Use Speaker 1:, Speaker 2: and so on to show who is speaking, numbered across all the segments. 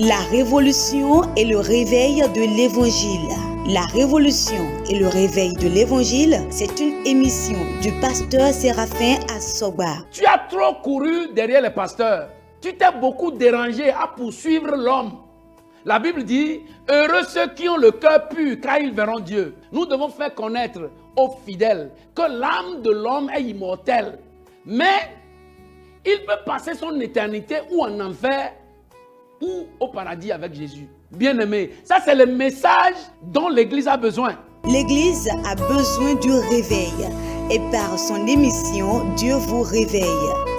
Speaker 1: La révolution et le réveil de l'évangile. La révolution et le réveil de l'évangile, c'est une émission du pasteur Séraphin Assoba.
Speaker 2: Tu as trop couru derrière les pasteurs. Tu t'es beaucoup dérangé à poursuivre l'homme. La Bible dit, heureux ceux qui ont le cœur pur, car ils verront Dieu. Nous devons faire connaître aux fidèles que l'âme de l'homme est immortelle. Mais il peut passer son éternité ou en enfer ou au paradis avec Jésus. Bien-aimé, ça c'est le message dont l'Église a besoin.
Speaker 1: L'Église a besoin du réveil. Et par son émission, Dieu vous réveille.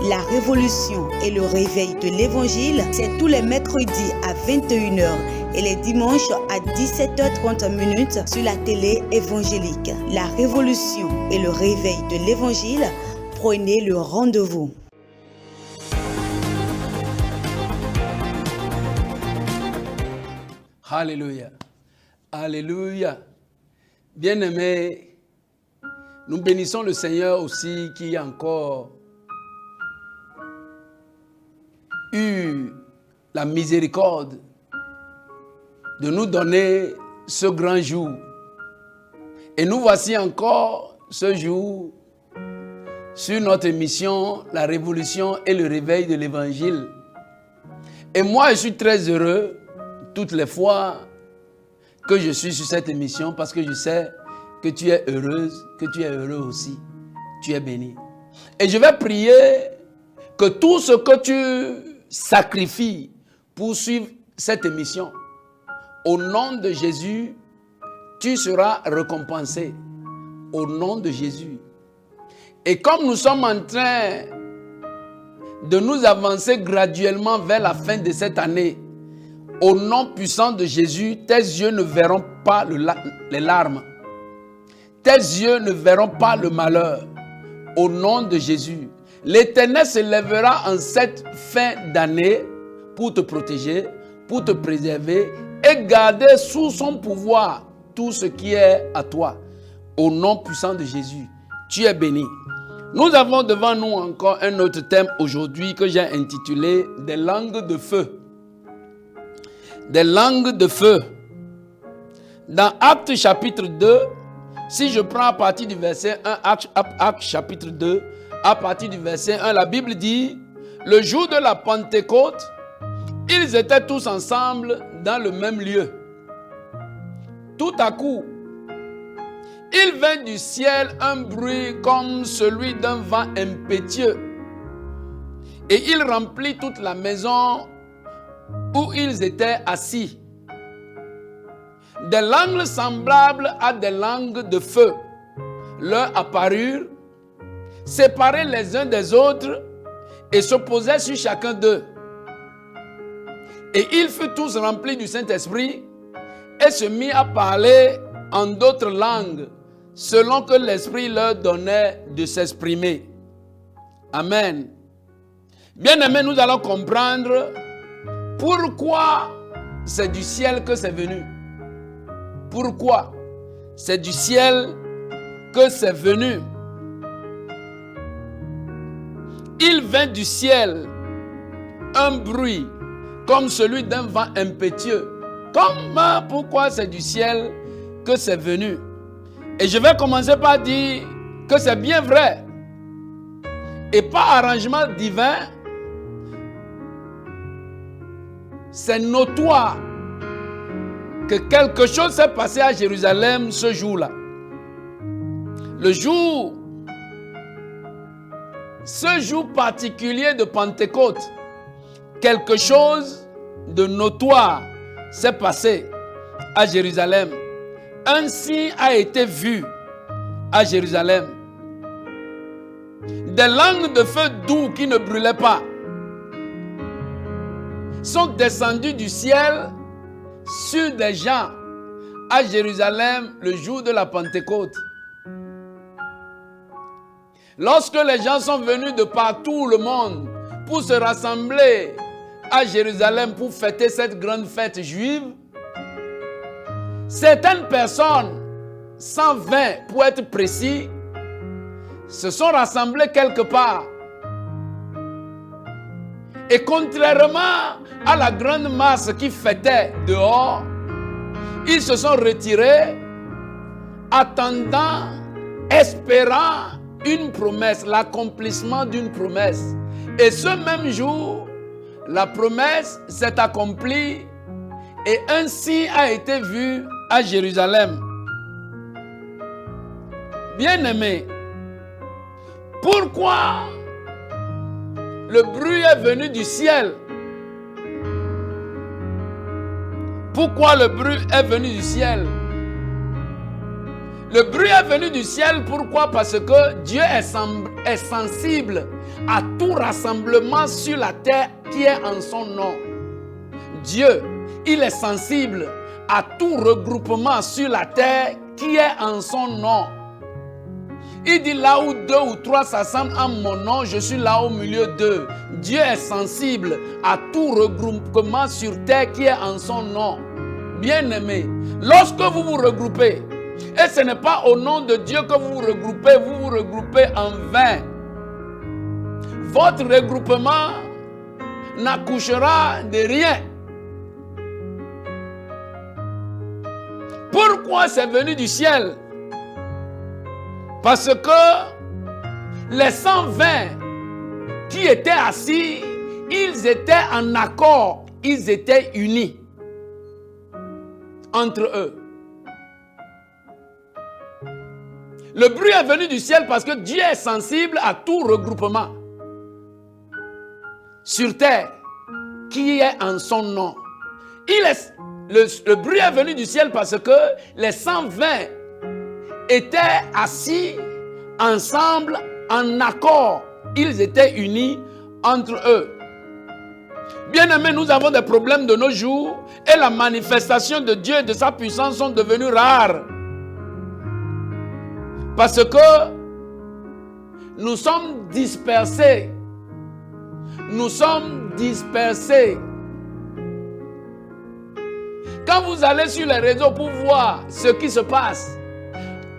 Speaker 1: La révolution et le réveil de l'Évangile, c'est tous les mercredis à 21h et les dimanches à 17h30 sur la télé évangélique. La révolution et le réveil de l'Évangile, prenez le rendez-vous.
Speaker 2: Alléluia. Alléluia. Bien-aimés, nous bénissons le Seigneur aussi qui a encore eu la miséricorde de nous donner ce grand jour. Et nous voici encore ce jour sur notre émission, la révolution et le réveil de l'évangile. Et moi, je suis très heureux toutes les fois que je suis sur cette émission parce que je sais que tu es heureuse, que tu es heureux aussi. Tu es béni. Et je vais prier que tout ce que tu sacrifies pour suivre cette émission, au nom de Jésus, tu seras récompensé. Au nom de Jésus. Et comme nous sommes en train de nous avancer graduellement vers la fin de cette année, au nom puissant de Jésus, tes yeux ne verront pas les larmes. Tes yeux ne verront pas le malheur. Au nom de Jésus, l'Éternel se lèvera en cette fin d'année pour te protéger, pour te préserver et garder sous son pouvoir tout ce qui est à toi. Au nom puissant de Jésus, tu es béni. Nous avons devant nous encore un autre thème aujourd'hui que j'ai intitulé « Des langues de feu ». Des langues de feu. Dans Actes chapitre 2, si je prends à partir du verset 1, Actes chapitre 2, à partir du verset 1, la Bible dit, le jour de la Pentecôte, ils étaient tous ensemble dans le même lieu. Tout à coup, il vint du ciel un bruit comme celui d'un vent impétueux, et il remplit toute la maison où ils étaient assis. Des langues semblables à des langues de feu leur apparurent, séparées les uns des autres, et se posaient sur chacun d'eux. Et ils furent tous remplis du Saint-Esprit et se mirent à parler en d'autres langues, selon que l'Esprit leur donnait de s'exprimer. Amen. Bien-aimés, nous allons comprendre pourquoi c'est du ciel que c'est venu. Pourquoi c'est du ciel que c'est venu. Il vint du ciel un bruit comme celui d'un vent impétueux. Pourquoi c'est du ciel que c'est venu? Et je vais commencer par dire que c'est bien vrai. Et par arrangement divin, c'est notoire que quelque chose s'est passé à Jérusalem ce jour-là. Ce jour particulier de Pentecôte, quelque chose de notoire s'est passé à Jérusalem. Un signe a été vu à Jérusalem. Des langues de feu doux qui ne brûlaient pas sont descendues du ciel sur des gens à Jérusalem le jour de la Pentecôte. Lorsque les gens sont venus de partout le monde pour se rassembler à Jérusalem pour fêter cette grande fête juive, certaines personnes, 120 pour être précis, se sont rassemblées quelque part. Et contrairement à la grande masse qui fêtait dehors, ils se sont retirés, attendant, espérant une promesse, l'accomplissement d'une promesse. Et ce même jour, la promesse s'est accomplie et un signe a été vu à Jérusalem. Bien-aimés, pourquoi le bruit est venu du ciel? Pourquoi le bruit est venu du ciel? Le bruit est venu du ciel, pourquoi? Parce que Dieu est sensible à tout rassemblement sur la terre qui est en son nom. Dieu, il est sensible à tout regroupement sur la terre qui est en son nom. Il dit là où 2 ou 3 s'assemblent en mon nom, je suis là au milieu d'eux. Dieu est sensible à tout regroupement sur terre qui est en son nom. Bien-aimés, lorsque vous vous regroupez, et ce n'est pas au nom de Dieu que vous vous regroupez en vain. Votre regroupement n'accouchera de rien. Pourquoi c'est venu du ciel? Parce que les 120 qui étaient assis, ils étaient en accord, ils étaient unis entre eux. Le bruit est venu du ciel parce que Dieu est sensible à tout regroupement sur terre qui est en son nom. Le bruit est venu du ciel parce que les 120 étaient assis ensemble en accord. Ils étaient unis entre eux. Bien-aimés, nous avons des problèmes de nos jours et la manifestation de Dieu et de sa puissance sont devenues rares. Parce que nous sommes dispersés. Nous sommes dispersés. Quand vous allez sur les réseaux pour voir ce qui se passe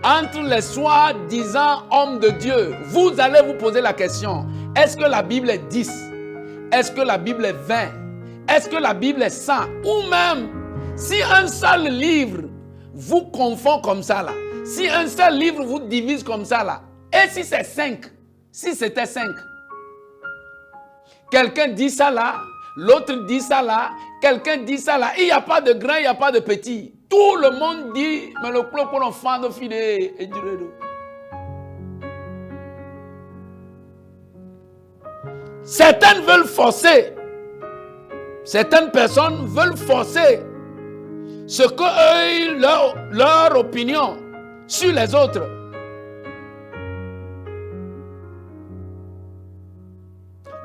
Speaker 2: entre les soi-disant hommes de Dieu, vous allez vous poser la question, est-ce que la Bible est 10? Est-ce que la Bible est 20? Est-ce que la Bible est 100? Ou même, si un seul livre vous confond comme ça là, si un seul livre vous divise comme ça là, et si c'est 5, si c'était 5, quelqu'un dit ça là, l'autre dit ça là, quelqu'un dit ça là, il n'y a pas de grand, il n'y a pas de petit. Tout le monde dit, mais le club pour l'enfant de filer et du redo. Certaines veulent forcer, certaines personnes veulent forcer ce que eux, leur opinion sur les autres.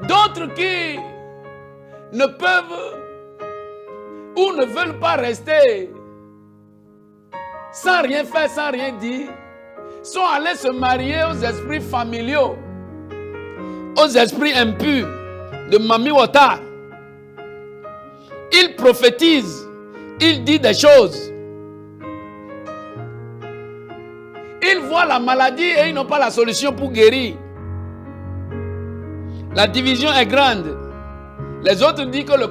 Speaker 2: D'autres qui ne peuvent ou ne veulent pas rester sans rien faire, sans rien dire, sont allés se marier aux esprits familiaux, aux esprits impurs de Mami Wata. Ils prophétisent, ils disent des choses. Ils voient la maladie et ils n'ont pas la solution pour guérir. La division est grande. Les autres disent que le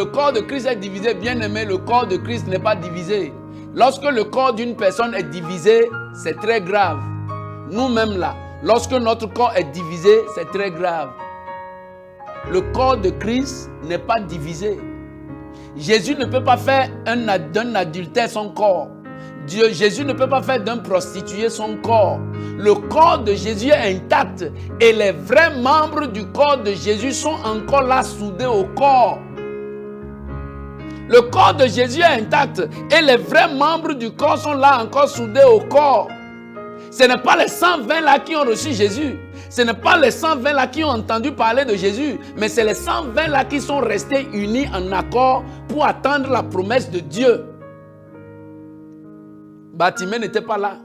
Speaker 2: corps de Christ est divisé. Bien aimé, le corps de Christ n'est pas divisé. Lorsque le corps d'une personne est divisé, c'est très grave. Nous-mêmes là, lorsque notre corps est divisé, c'est très grave. Le corps de Christ n'est pas divisé. Jésus ne peut pas faire d'un adultère son corps. Jésus ne peut pas faire d'un prostitué son corps. Le corps de Jésus est intact et les vrais membres du corps de Jésus sont encore là soudés au corps. Le corps de Jésus est intact et les vrais membres du corps sont là encore soudés au corps. Ce n'est pas les 120 là qui ont reçu Jésus. Ce n'est pas les 120 là qui ont entendu parler de Jésus, mais c'est les 120 là qui sont restés unis en accord pour attendre la promesse de Dieu. Bartimée n'était pas là.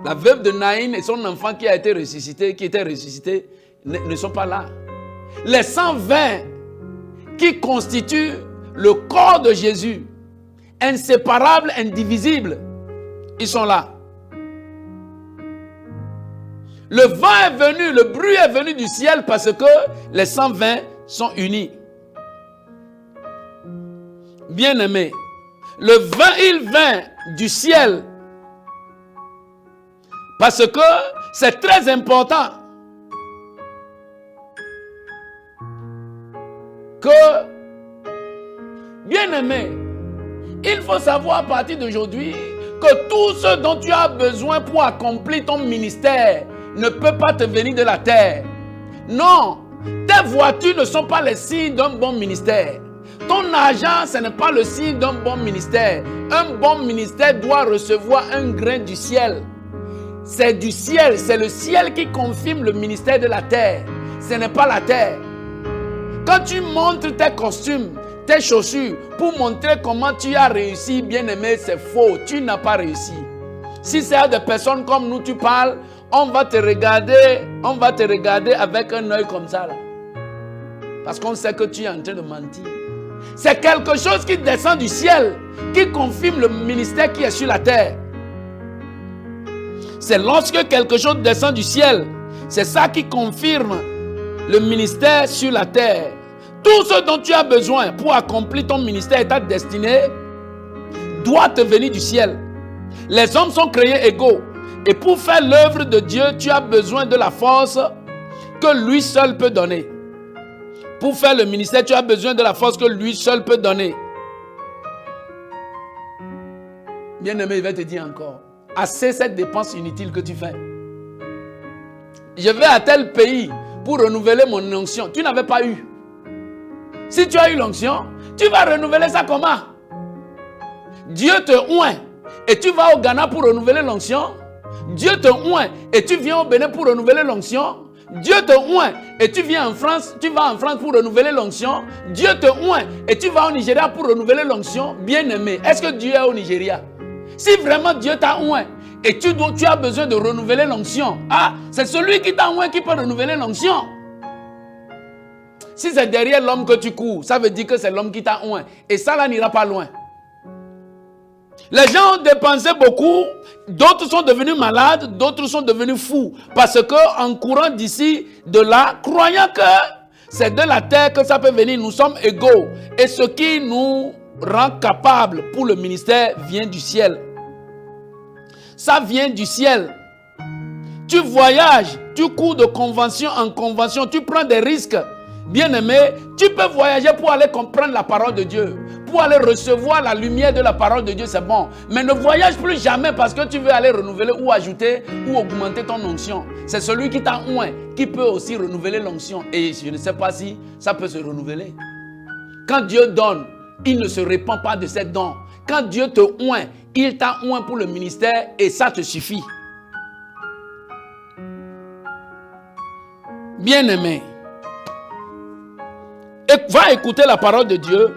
Speaker 2: La veuve de Naïn et son enfant qui était ressuscité, ne sont pas là. Les 120 qui constituent le corps de Jésus, inséparables, indivisibles, ils sont là. Le vent est venu, le bruit est venu du ciel parce que les 120 sont unis. Bien-aimé, il vint du ciel parce que c'est très important que, bien-aimé, il faut savoir à partir d'aujourd'hui que tout ce dont tu as besoin pour accomplir ton ministère ne peut pas te venir de la terre. Non, tes voitures ne sont pas les signes d'un bon ministère. Ton argent, ce n'est pas le signe d'un bon ministère. Un bon ministère doit recevoir un grain du ciel. C'est du ciel, c'est le ciel qui confirme le ministère de la terre. Ce n'est pas la terre. Quand tu montres tes costumes, tes chaussures, pour montrer comment tu as réussi, bien-aimé, c'est faux. Tu n'as pas réussi. Si c'est à des personnes comme nous, tu parles, on va te regarder avec un œil comme ça, là. Parce qu'on sait que tu es en train de mentir. C'est quelque chose qui descend du ciel, qui confirme le ministère qui est sur la terre. C'est lorsque quelque chose descend du ciel, c'est ça qui confirme le ministère sur la terre. Tout ce dont tu as besoin pour accomplir ton ministère et ta destinée doit te venir du ciel. Les hommes sont créés égaux. Et pour faire l'œuvre de Dieu, tu as besoin de la force que lui seul peut donner. Pour faire le ministère, tu as besoin de la force que lui seul peut donner. Bien-aimé, il va te dire encore. Assez cette dépense inutile que tu fais. Je vais à tel pays pour renouveler mon onction. Tu n'avais pas eu. Si tu as eu l'onction, tu vas renouveler ça comment? Dieu te oint et tu vas au Ghana pour renouveler l'onction. Dieu te oint et tu viens au Bénin pour renouveler l'onction. Dieu te oint et tu viens en France, tu vas en France pour renouveler l'onction. Dieu te oint et tu vas au Nigeria pour renouveler l'onction. Bien-aimé, est-ce que Dieu est au Nigeria? Si vraiment Dieu t'a oint et tu as besoin de renouveler l'onction, c'est celui qui t'a oint qui peut renouveler l'onction. Si c'est derrière l'homme que tu cours, ça veut dire que c'est l'homme qui t'a oint. Et ça là n'ira pas loin. Les gens ont dépensé beaucoup, d'autres sont devenus malades, d'autres sont devenus fous. Parce qu'en courant d'ici, de là, croyant que c'est de la terre que ça peut venir, nous sommes égaux. Et ce qui nous rend capables pour le ministère vient du ciel. Ça vient du ciel. Tu voyages, tu cours de convention en convention, tu prends des risques. Bien-aimé, tu peux voyager pour aller comprendre la parole de Dieu, pour aller recevoir la lumière de la parole de Dieu, c'est bon. Mais ne voyage plus jamais parce que tu veux aller renouveler ou ajouter ou augmenter ton onction. C'est celui qui t'a oint qui peut aussi renouveler l'onction. Et je ne sais pas si ça peut se renouveler. Quand Dieu donne, il ne se répand pas de ses dons. Quand Dieu te oint, il t'a oint pour le ministère et ça te suffit. Bien-aimé, va écouter la parole de Dieu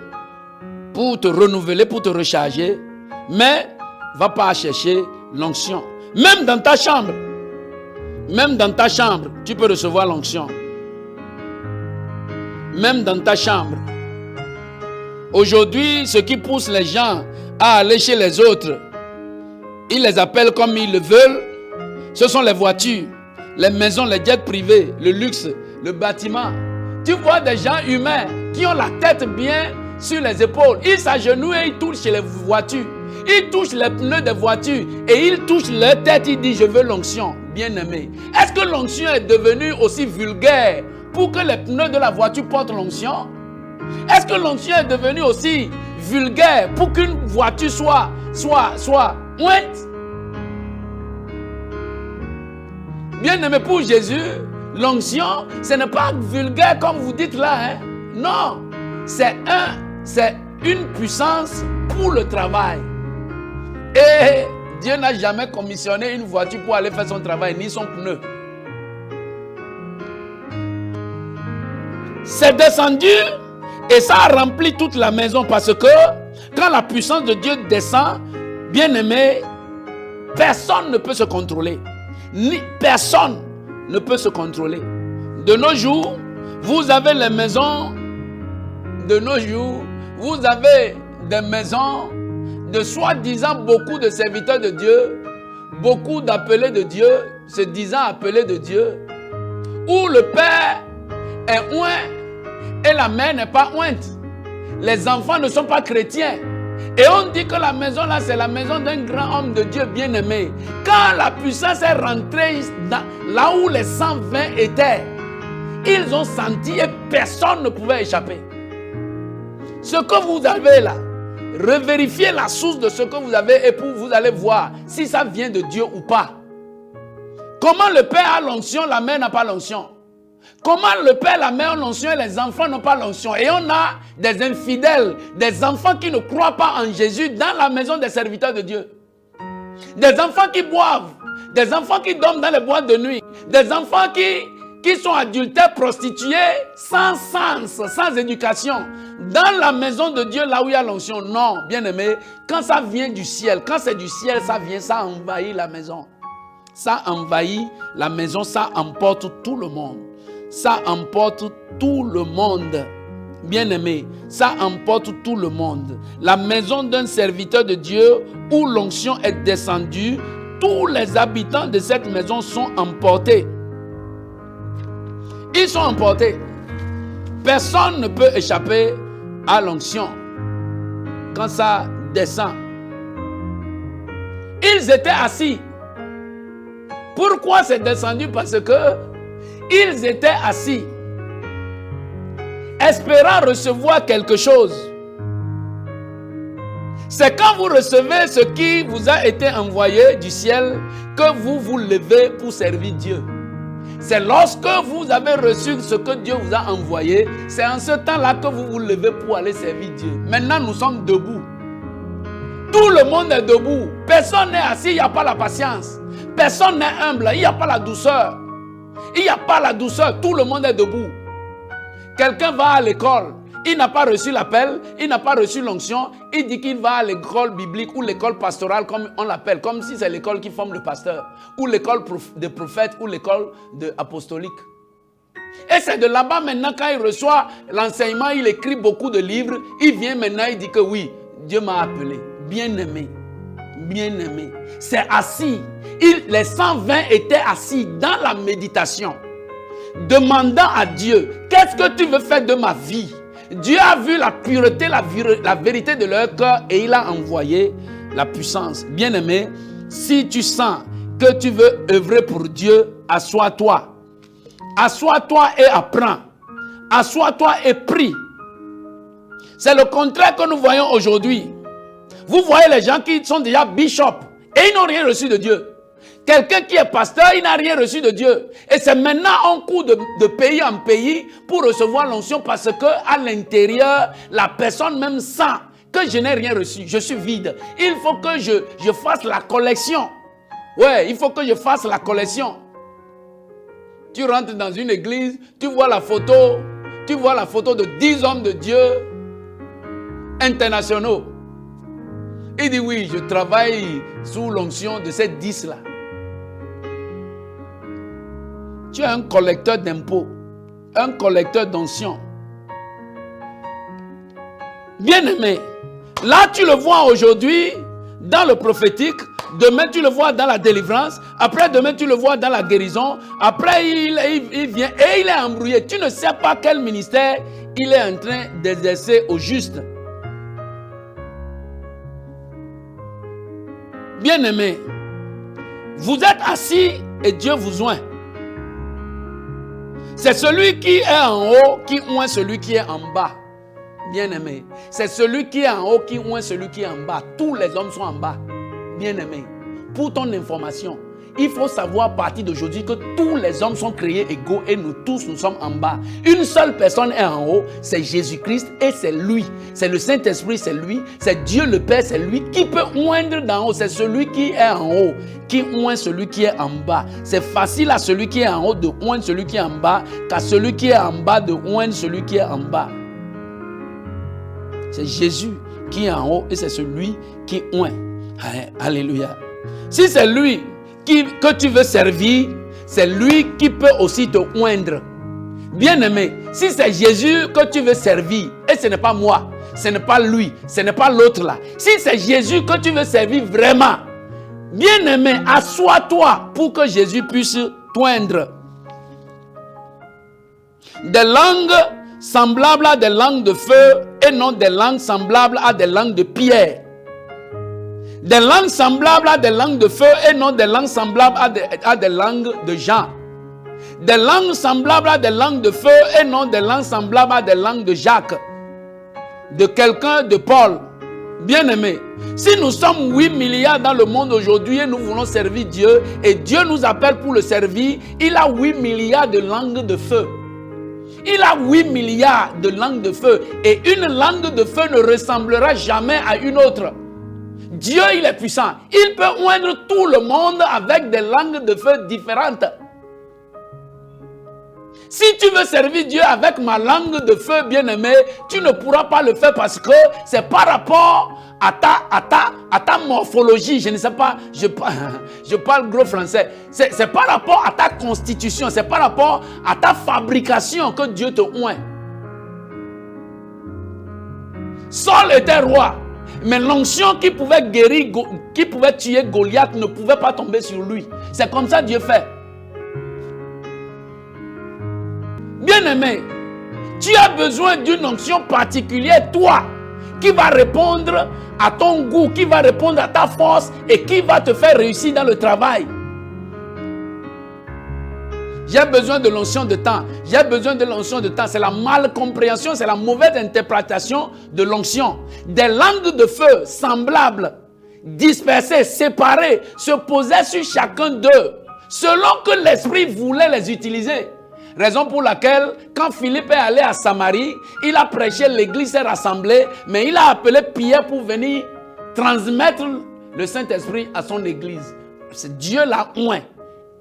Speaker 2: pour te renouveler, pour te recharger, mais va pas chercher l'onction. Même dans ta chambre, tu peux recevoir l'onction. Même dans ta chambre. Aujourd'hui, ce qui pousse les gens à aller chez les autres, ils les appellent comme ils le veulent. Ce sont les voitures, les maisons, les jets privés, le luxe, le bâtiment. Tu vois des gens humains qui ont la tête bien sur les épaules. Ils s'agenouillent et ils touchent les voitures. Ils touchent les pneus des voitures et ils touchent leur tête. Ils disent, je veux l'onction. Bien-aimé, est-ce que l'onction est devenue aussi vulgaire pour que les pneus de la voiture portent l'onction? Est-ce que l'onction est devenue aussi vulgaire pour qu'une voiture soit ointe? Bien-aimé, pour Jésus, l'onction, ce n'est pas vulgaire comme vous dites là. Hein? Non, c'est une puissance pour le travail. Et Dieu n'a jamais commissionné une voiture pour aller faire son travail, ni son pneu. C'est descendu et ça a rempli toute la maison parce que quand la puissance de Dieu descend, bien-aimé, personne ne peut se contrôler. Personne ne peut se contrôler. De nos jours, vous avez les maisons. De nos jours, vous avez des maisons de soi-disant beaucoup de serviteurs de Dieu, beaucoup d'appelés de Dieu se disant appelé de Dieu, où le père est oint et la mère n'est pas ointe. Les enfants ne sont pas chrétiens. Et on dit que la maison là, c'est la maison d'un grand homme de Dieu bien-aimé. Quand la puissance est rentrée là où les 120 étaient, ils ont senti et personne ne pouvait échapper. Ce que vous avez là, revérifiez la source de ce que vous avez et vous allez voir si ça vient de Dieu ou pas. Comment le père a l'onction, la mère n'a pas l'onction? Comment le père, la mère ont l'onction et les enfants n'ont pas l'onction? Et on a des infidèles, des enfants qui ne croient pas en Jésus dans la maison des serviteurs de Dieu. Des enfants qui boivent, des enfants qui dorment dans les boîtes de nuit, des enfants qui sont adultères, prostitués, sans sens, sans éducation. Dans la maison de Dieu, là où il y a l'onction, non, bien aimé, quand ça vient du ciel, quand c'est du ciel, ça vient, ça envahit la maison. Ça envahit la maison, ça emporte tout le monde. Ça emporte tout le monde. Bien aimé, ça emporte tout le monde. La maison d'un serviteur de Dieu où l'onction est descendue, tous les habitants de cette maison sont emportés. Ils sont emportés. Personne ne peut échapper à l'onction quand ça descend. Ils étaient assis. Pourquoi c'est descendu? Parce que ils étaient assis, espérant recevoir quelque chose. C'est quand vous recevez ce qui vous a été envoyé du ciel que vous vous levez pour servir Dieu. C'est lorsque vous avez reçu ce que Dieu vous a envoyé, c'est en ce temps-là que vous vous levez pour aller servir Dieu. Maintenant, nous sommes debout. Tout le monde est debout. Personne n'est assis, il n'y a pas la patience. Personne n'est humble, il n'y a pas la douceur. Il n'y a pas la douceur, tout le monde est debout. Quelqu'un va à l'école, il n'a pas reçu l'appel, il n'a pas reçu l'onction, il dit qu'il va à l'école biblique ou l'école pastorale comme on l'appelle, comme si c'est l'école qui forme le pasteur, ou l'école de prophète, ou l'école apostolique. Et c'est de là-bas maintenant, quand il reçoit l'enseignement, il écrit beaucoup de livres, il vient maintenant, il dit que oui, Dieu m'a appelé, bien-aimé. Bien-aimé, c'est assis. Les 120 étaient assis dans la méditation, demandant à Dieu, qu'est-ce que tu veux faire de ma vie? Dieu a vu la pureté, la vérité de leur cœur et il a envoyé la puissance. Bien-aimé, si tu sens que tu veux œuvrer pour Dieu, assois-toi. Assois-toi et apprends. Assois-toi et prie. C'est le contraire que nous voyons aujourd'hui. Vous voyez les gens qui sont déjà bishops et ils n'ont rien reçu de Dieu. Quelqu'un qui est pasteur, il n'a rien reçu de Dieu. Et c'est maintenant en cours de pays en pays pour recevoir l'onction parce qu'à l'intérieur, la personne même sent que je n'ai rien reçu. Je suis vide. Il faut que je fasse la collection. Ouais, il faut que je fasse la collection. Tu rentres dans une église, tu vois la photo de 10 hommes de Dieu internationaux. Il dit oui, je travaille sous l'onction de ces 10 là. Tu es un collecteur d'impôts, un collecteur d'onction. Bien-aimé, là tu le vois aujourd'hui dans le prophétique, demain tu le vois dans la délivrance, après demain tu le vois dans la guérison, après il vient et il est embrouillé. Tu ne sais pas quel ministère il est en train d'exercer au juste. Bien-aimé, vous êtes assis et Dieu vous oint. C'est celui qui est en haut qui oint celui qui est en bas. Bien-aimé, c'est celui qui est en haut qui oint celui qui est en bas. Tous les hommes sont en bas. Bien-aimé, pour ton information, il faut savoir à partir d'aujourd'hui que tous les hommes sont créés égaux et nous tous, nous sommes en bas. Une seule personne est en haut, c'est Jésus-Christ et c'est lui. C'est le Saint-Esprit, c'est lui. C'est Dieu le Père, c'est lui qui peut oindre d'en haut. C'est celui qui est en haut qui oint celui qui est en bas. C'est facile à celui qui est en haut de oindre celui qui est en bas qu'à celui qui est en bas de oindre celui qui est en bas. C'est Jésus qui est en haut et c'est celui qui oint. Alléluia. Si c'est lui que tu veux servir, c'est lui qui peut aussi te oindre. Bien-aimé, si c'est Jésus que tu veux servir, et ce n'est pas moi, ce n'est pas lui, ce n'est pas l'autre là. Si c'est Jésus que tu veux servir vraiment, Bien-aimé, assois-toi pour que Jésus puisse t'oindre. Des langues semblables à des langues de feu et non des langues semblables à des langues de pierre. Des langues semblables à des langues de feu et non des langues semblables à des langues de Jean. Des langues semblables à des langues de feu et non des langues semblables à des langues de Jacques. De quelqu'un, de Paul. Bien-aimé, si nous sommes 8 milliards dans le monde aujourd'hui et nous voulons servir Dieu et Dieu nous appelle pour le servir, il a 8 milliards de langues de feu. Il a 8 milliards de langues de feu et une langue de feu ne ressemblera jamais à une autre. Dieu, il est puissant. Il peut oindre tout le monde avec des langues de feu différentes. Si tu veux servir Dieu avec ma langue de feu, bien-aimé, tu ne pourras pas le faire parce que c'est par rapport à ta morphologie. Je ne sais pas, je parle gros français. C'est par rapport à ta constitution, c'est par rapport à ta fabrication que Dieu te oint. Saul était roi, mais l'onction qui pouvait guérir, qui pouvait tuer Goliath ne pouvait pas tomber sur lui. C'est comme ça Dieu fait. Bien-aimé, tu as besoin d'une onction particulière, toi, qui va répondre à ton goût, qui va répondre à ta force et qui va te faire réussir dans le travail. J'ai besoin de l'onction de temps. J'ai besoin de l'onction de temps. C'est la malcompréhension, c'est la mauvaise interprétation de l'onction. Des langues de feu semblables, dispersées, séparées, se posaient sur chacun d'eux, selon que l'Esprit voulait les utiliser. Raison pour laquelle, quand Philippe est allé à Samarie, il a prêché, l'église s'est rassemblée, mais il a appelé Pierre pour venir transmettre le Saint-Esprit à son église. Dieu l'a oint.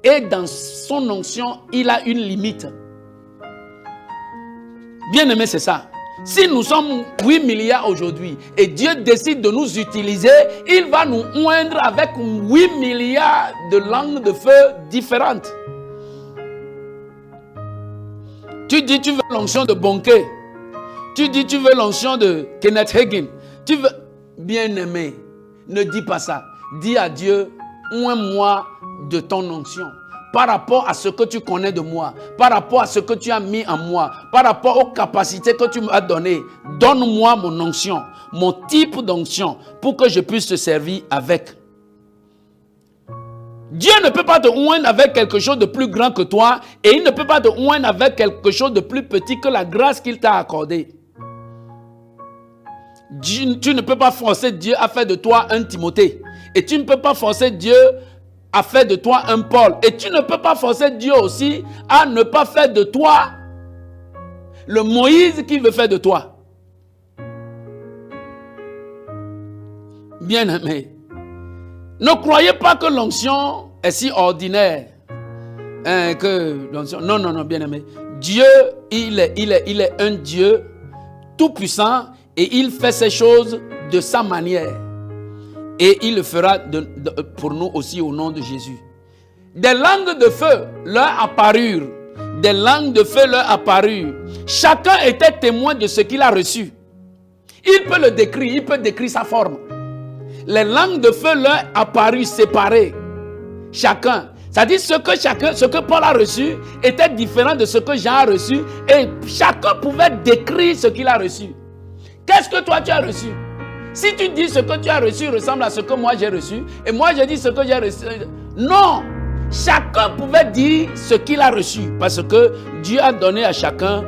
Speaker 2: Et dans son onction, il a une limite. Bien aimé, c'est ça. Si nous sommes 8 milliards aujourd'hui et Dieu décide de nous utiliser, il va nous oindre avec 8 milliards de langues de feu différentes. Tu dis tu veux l'onction de Bonke. Tu dis tu veux l'onction de Kenneth Hagin. Tu veux... Bien-aimé, ne dis pas ça. Dis à Dieu, oins-moi de ton onction. Par rapport à ce que tu connais de moi, par rapport à ce que tu as mis en moi, par rapport aux capacités que tu m'as données, donne-moi mon onction, mon type d'onction, pour que je puisse te servir avec. Dieu ne peut pas te oindre avec quelque chose de plus grand que toi et il ne peut pas te oindre avec quelque chose de plus petit que la grâce qu'il t'a accordée. Tu ne peux pas forcer Dieu à faire de toi un Timothée et tu ne peux pas forcer Dieu à faire de toi un Paul et tu ne peux pas forcer Dieu aussi à ne pas faire de toi le Moïse qu'il veut faire de toi. Bien-aimé, ne croyez pas que l'onction est si ordinaire. Non, bien-aimé. Dieu, il est un Dieu tout-puissant et il fait ces choses de sa manière. Et il le fera pour nous aussi au nom de Jésus. Des langues de feu leur apparurent. Des langues de feu leur apparurent. Chacun était témoin de ce qu'il a reçu. Il peut le décrire, il peut décrire sa forme. Les langues de feu leur apparurent séparées. Chacun. C'est-à-dire ce que Paul a reçu était différent de ce que Jean a reçu. Et chacun pouvait décrire ce qu'il a reçu. Qu'est-ce que toi tu as reçu? Si tu dis ce que tu as reçu ressemble à ce que moi j'ai reçu, et moi je dis ce que j'ai reçu. Non! Chacun pouvait dire ce qu'il a reçu. Parce que Dieu a donné à chacun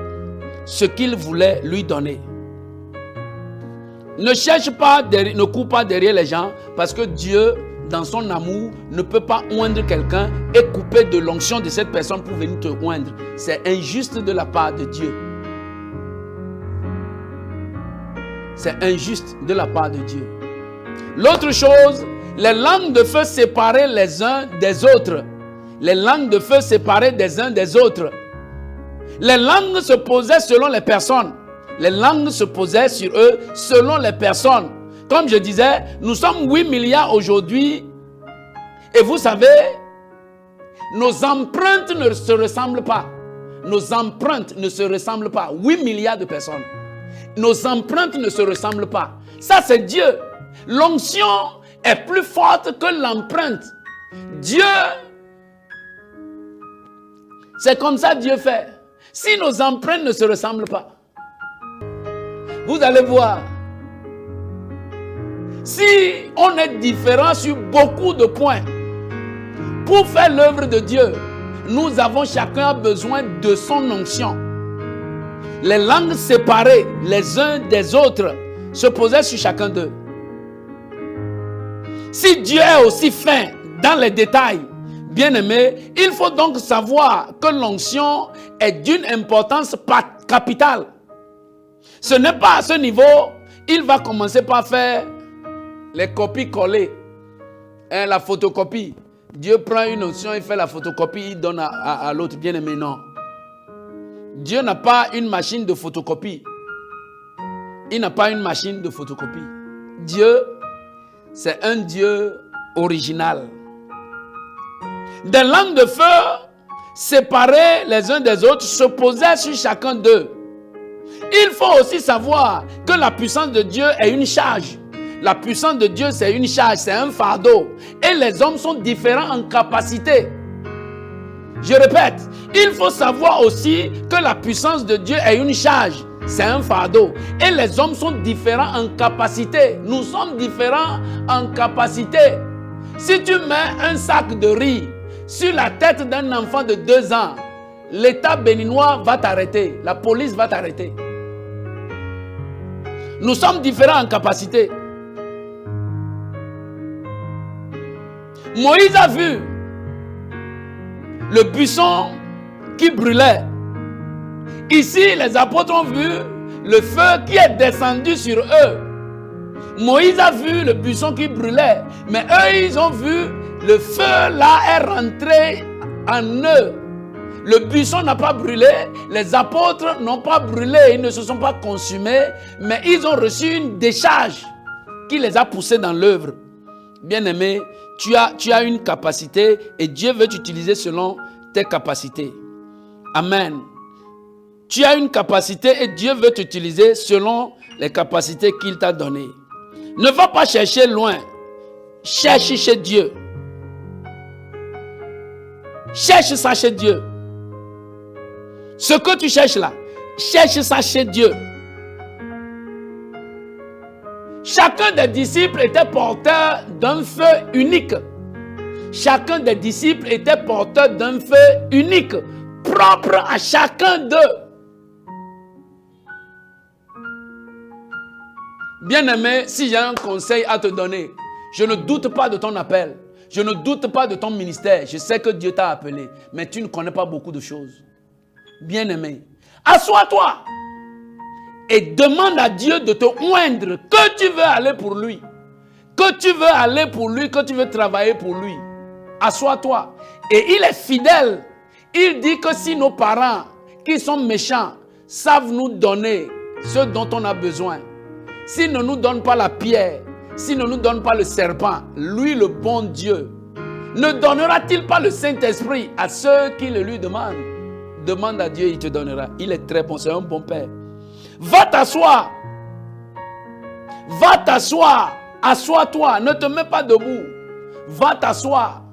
Speaker 2: ce qu'il voulait lui donner. Ne cherche pas, ne cours pas derrière les gens parce que Dieu, dans son amour, ne peut pas oindre quelqu'un et couper de l'onction de cette personne pour venir te oindre. C'est injuste de la part de Dieu. C'est injuste de la part de Dieu. L'autre chose, les langues de feu séparaient les uns des autres. Les langues de feu séparaient des uns des autres. Les langues se posaient selon les personnes. Les langues se posaient sur eux selon les personnes. Comme je disais, nous sommes 8 milliards aujourd'hui. Et vous savez, nos empreintes ne se ressemblent pas. Nos empreintes ne se ressemblent pas. 8 milliards de personnes. Nos empreintes ne se ressemblent pas. Ça, c'est Dieu. L'onction est plus forte que l'empreinte. Dieu, c'est comme ça Dieu fait. Si nos empreintes ne se ressemblent pas, vous allez voir, si on est différent sur beaucoup de points, pour faire l'œuvre de Dieu, nous avons chacun besoin de son onction. Les langues séparées les uns des autres se posaient sur chacun d'eux. Si Dieu est aussi fin dans les détails, bien-aimé, il faut donc savoir que l'onction est d'une importance capitale. Ce n'est pas à ce niveau, il va commencer par faire les copies collées, la photocopie. Dieu prend une onction, il fait la photocopie, il donne à l'autre. Bien-aimé, non. Dieu n'a pas une machine de photocopie. Il n'a pas une machine de photocopie. Dieu, c'est un Dieu original. Des langues de feu séparées les uns des autres se posaient sur chacun d'eux. Il faut aussi savoir que la puissance de Dieu est une charge. La puissance de Dieu, c'est une charge, c'est un fardeau. Et les hommes sont différents en capacité. Je répète, il faut savoir aussi que la puissance de Dieu est une charge, c'est un fardeau. Et les hommes sont différents en capacité. Nous sommes différents en capacité. Si tu mets un sac de riz sur la tête d'un enfant de 2 ans, l'État béninois va t'arrêter. La police va t'arrêter. Nous sommes différents en capacité. Moïse a vu le buisson qui brûlait. Ici, les apôtres ont vu le feu qui est descendu sur eux. Moïse a vu le buisson qui brûlait, mais eux, ils ont vu le feu là est rentré en eux. Le buisson n'a pas brûlé, les apôtres n'ont pas brûlé, ils ne se sont pas consumés, mais ils ont reçu une décharge qui les a poussés dans l'œuvre. Bien-aimé, tu as une capacité et Dieu veut t'utiliser selon tes capacités. Amen. Tu as une capacité et Dieu veut t'utiliser selon les capacités qu'il t'a données. Ne va pas chercher loin. Cherche chez Dieu. Cherche ça chez Dieu. Ce que tu cherches là, cherche ça chez Dieu. Chacun des disciples était porteur d'un feu unique. Chacun des disciples était porteur d'un feu unique, propre à chacun d'eux. Bien-aimé, si j'ai un conseil à te donner, je ne doute pas de ton appel. Je ne doute pas de ton ministère. Je sais que Dieu t'a appelé, mais tu ne connais pas beaucoup de choses. Bien-aimé, assois-toi et demande à Dieu de te oindre, que tu veux aller pour lui. Que tu veux aller pour lui, que tu veux travailler pour lui. Assois-toi. Et il est fidèle. Il dit que si nos parents, qui sont méchants, savent nous donner ce dont on a besoin, s'il ne nous donne pas la pierre, s'il ne nous donne pas le serpent, lui, le bon Dieu, ne donnera-t-il pas le Saint-Esprit à ceux qui le lui demandent? Demande à Dieu, il te donnera. Il est très bon, c'est un bon Père. Va t'asseoir. Va t'asseoir. Assois-toi, ne te mets pas debout. Va t'asseoir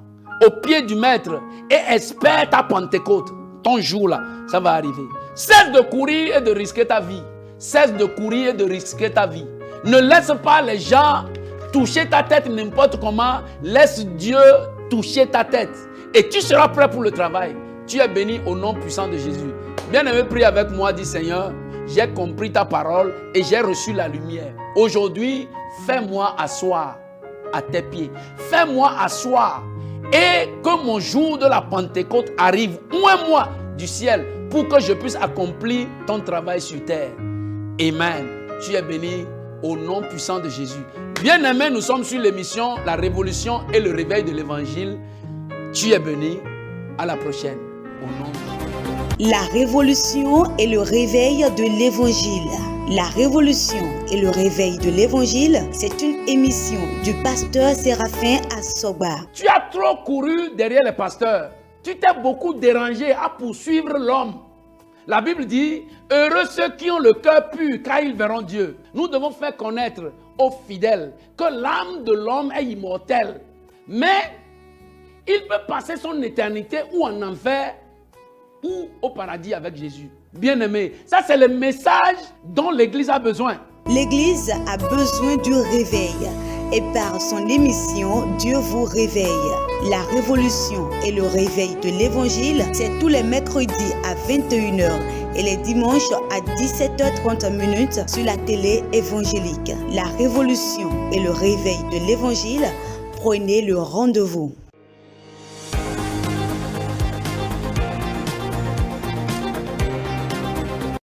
Speaker 2: au pied du Maître et espère ta Pentecôte. Ton jour là, ça va arriver. Cesse de courir et de risquer ta vie. Cesse de courir et de risquer ta vie. Ne laisse pas les gens toucher ta tête n'importe comment. Laisse Dieu toucher ta tête. Et tu seras prêt pour le travail. Tu es béni au nom puissant de Jésus. Bien-aimé, prie avec moi, dis Seigneur, j'ai compris ta parole et j'ai reçu la lumière. Aujourd'hui, fais-moi asseoir à tes pieds. Fais-moi asseoir et que mon jour de la Pentecôte arrive, oins-moi du ciel pour que je puisse accomplir ton travail sur terre. Amen. Tu es béni au nom puissant de Jésus. Bien-aimé, nous sommes sur l'émission La Révolution et le réveil de l'Évangile. Tu es béni. À la prochaine. Au nom de
Speaker 1: La Révolution et le réveil de l'Évangile. La Révolution et le réveil de l'Évangile, c'est une émission du pasteur Séraphin Assoba.
Speaker 2: Tu as trop couru derrière les pasteurs. Tu t'es beaucoup dérangé à poursuivre l'homme. La Bible dit, heureux ceux qui ont le cœur pur, car ils verront Dieu. Nous devons faire connaître aux fidèles que l'âme de l'homme est immortelle. Mais il peut passer son éternité ou en enfer ou au paradis avec Jésus. Bien-aimé, ça c'est le message dont l'Église a besoin.
Speaker 1: L'Église a besoin du réveil. Et par son émission, Dieu vous réveille. La révolution et le réveil de l'Évangile, c'est tous les mercredis à 21h et les dimanches à 17h30 sur la télé évangélique. La révolution et le réveil de l'Évangile, prenez le rendez-vous.